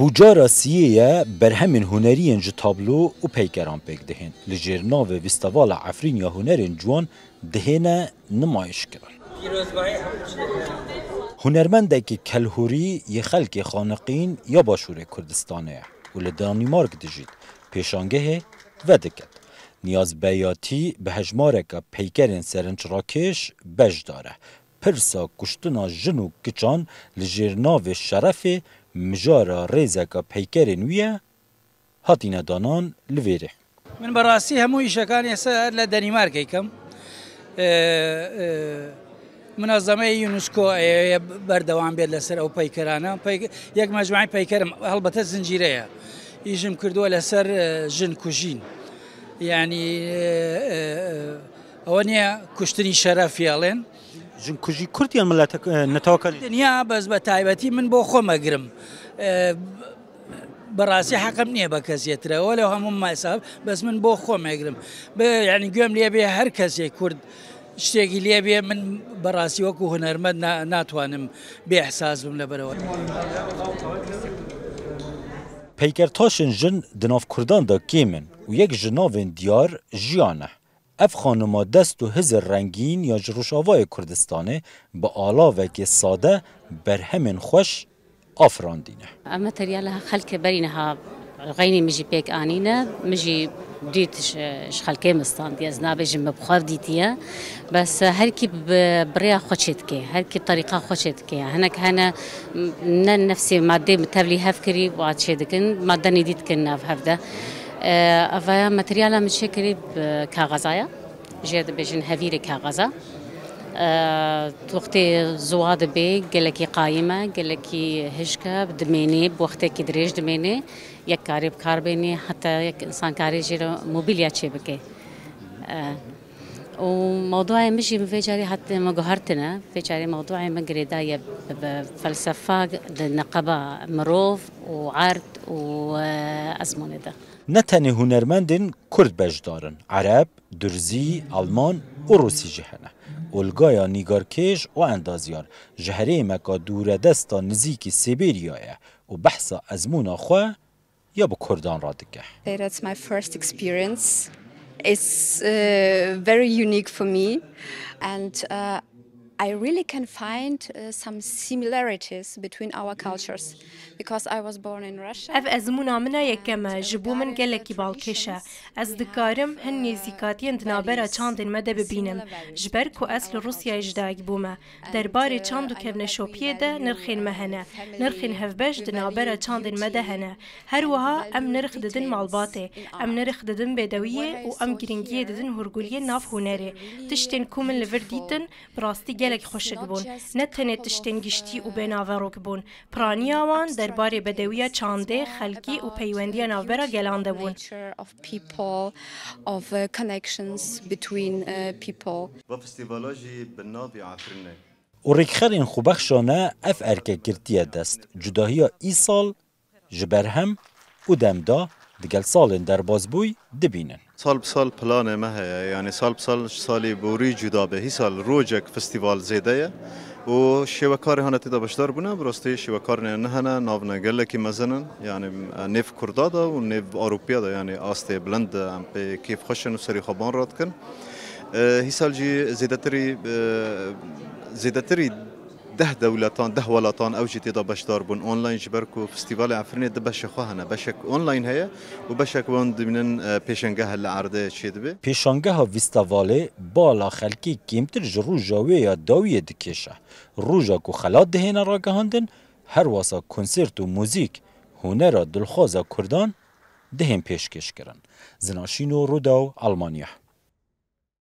بوجارا سیه برهمین هنرین جی تابلو و پیکران پیک دهین لجرناو ویستاوالا عفرین یا هنرین جوان دهینه نمایش کرن هنرمنده که کلهوری یه خلق خانقین یا باشور کردستانه و لدانمارک دجید پیشانگه و دکت نیاز بیاتی به هجماره که پیکرین سرنچ راکش بج داره پرسا کشتنا جنو کچان لجرناو شرف مجارا ریزه که پیکرین ویه هاتین دانان لویره من براسی همو ایشکان یسا لدانمارک کم منظمه یونسکو بردوام بيد لسر او پیکرانه یک مجموعه پیکر البته زنجیره يجم كردو لسر جن كوجين يعني اونيا كشتني شرف يالين جن كوجي كرديان ملاتك نتوكل دنيا بس بتايبتي من بو خو مقرم براسي حقم نيه بكزيترا ولا هم ما حساب بس من بو خو مقرم يعني قوم لي بي هر كسي كرد شتێکی لێ بێ من بەڕاستی وەکو هونەرمەند ناتوانم بێ احساس بم لەبەرەوە پیکرتاشن جن دناف کردان دا کیمن و یک جناوین دیار جیانه اف خانما دست و هزر رنگین یا جروشاوای کردستانه با آلاوه ساده برهمن خوش آفراندینه اما تریالها خلک برینها غيني مجي بيك آنينا مجي ديت خلكي مستاندي أزنا بيجي بخار ديتيا بس هركي بريا خوشتكي هركي بطريقة خوشتكي هناك هنا نفسي مادة متابلي هفكري وعد شدكن مادة نديت كنا في هفدا أفا ماتريالا متشكري بكاغازايا جيد بيجن هفيري كاغازا وقتی زواد بی گلکی قایمه گلکی هشکه دمینی بوقتی که دریج دمینی یک کاری بکار بینی حتی یک انسان کاری جیرو موبیلیا چه بکه و موضوع مشي مفجري حتى مجهرتنا فجري موضوع مجريداية بفلسفة النقابة مروف وعرض وأزمنة ده نتنی هنرمندن کرد بجدارن عرب، درزی، آلمان و روسی جهنه اولگایا نیگارکش و اندازیار جهره مکا دور دستا نزیکی سیبریایه و بحثا ازمونا خواه یا با کردان را دگه. That's my first experience. It's very unique for me and I really can find some similarities between our cultures because I was born in Russia. اف ازمونا منا یکم جبو من گلکی بالکشه از دکارم هن نزیکاتی اندنابرا چاندن مده ببینم جبر کو اصل روسیا اجداگ بومه درباره چاندو کبن شوپیه ده نرخین مهنه نرخین هفبش دنابرا چاندن مده هنه هر وها ام نرخ ددن مالباته ام نرخ ددن بدویه و ام گرینگیه ددن هرگولیه ناف هنره تشتن کومن لور دیتن براستی گلک خوشک بون نه تنه تشتن گشتی و بناوروک بون پرانیاوان درباره بدویه چانده خلکی و پیوندی ناوبرا گلانده بون و ریکخرین خوبخشانه اف ارکه گرتیه دست جداهی ای سال جبرهم و دمدا دگل سال در بازبوی دبینن سال بسال پلان ما هي يعني سال بسال سالي بوري جدا به هي سال روجك فستيفال زيدية و شوكاري هنا تدا بشدار بنا براستی شوكاري نهنا نافنا قلكي مثلا يعني نيف كردادا و نيف أوروبيادا يعني آستي بلند ام بي كيف خشن و سري خبان رات كن هي سال جي زيدتري ده دولتان ده ولاتان اوجی تدا بشدار بون اونلاین جبرکو فستیوال عفرینه ده بشه خواهنه بشک اونلاین هیا و بشک وان دمینن پیشنگاه لعرضه چید به پیشنگاه ویستاواله بالا خلکی کمتر جروجاوی یا داویه دکشه روجا کو خلات دهینه را گهاندن هر واسا کنسرت و موزیک هنر دلخوازا کردان دهین پیشکش کرن زناشین و روداو آلمانیا